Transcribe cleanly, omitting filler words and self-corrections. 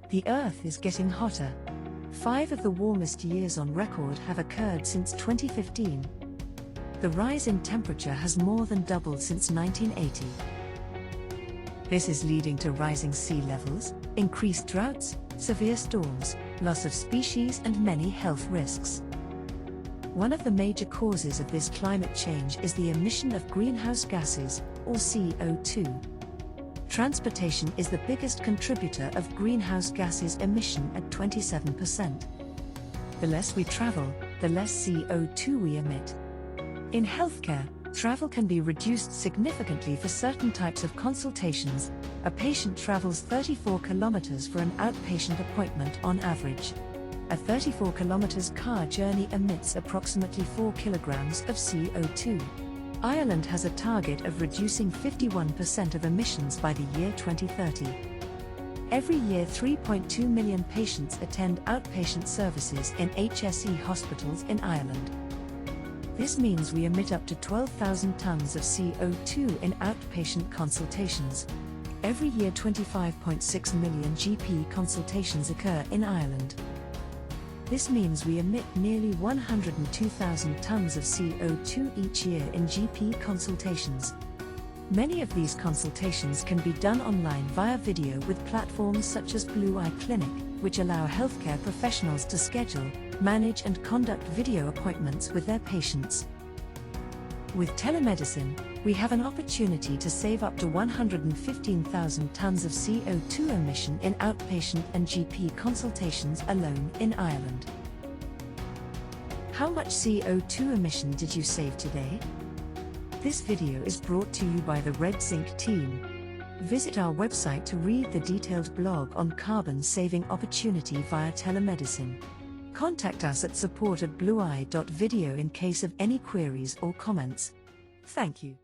The Earth is getting hotter. 5 of the warmest years on record have occurred since 2015. The rise in temperature has more than doubled since 1980. This is leading to rising sea levels, increased droughts, severe storms, loss of species, and many health risks. One of the major causes of this climate change is the emission of greenhouse gases, or CO2. Transportation is the biggest contributor of greenhouse gases emission at 27%. The less we travel, the less CO2 we emit. In healthcare, travel can be reduced significantly for certain types of consultations. A patient travels 34 kilometers for an outpatient appointment on average. A 34 kilometers car journey emits approximately 4 kilograms of CO2. Ireland has a target of reducing 51% of emissions by the year 2030. Every year 3.2 million patients attend outpatient services in HSE hospitals in Ireland. This means we emit up to 12,000 tons of CO2 in outpatient consultations. Every year 25.6 million GP consultations occur in Ireland. This means we emit nearly 102,000 tons of CO2 each year in GP consultations. Many of these consultations can be done online via video with platforms such as Blue Eye Clinic, which allow healthcare professionals to schedule, manage and conduct video appointments with their patients. With telemedicine, we have an opportunity to save up to 115,000 tons of CO2 emission in outpatient and GP consultations alone in Ireland. How much CO2 emission did you save today? This video is brought to you by the Red Zinc team. Visit our website to read the detailed blog on carbon saving opportunity via telemedicine. Contact us at support@blueye.video in case of any queries or comments. Thank you.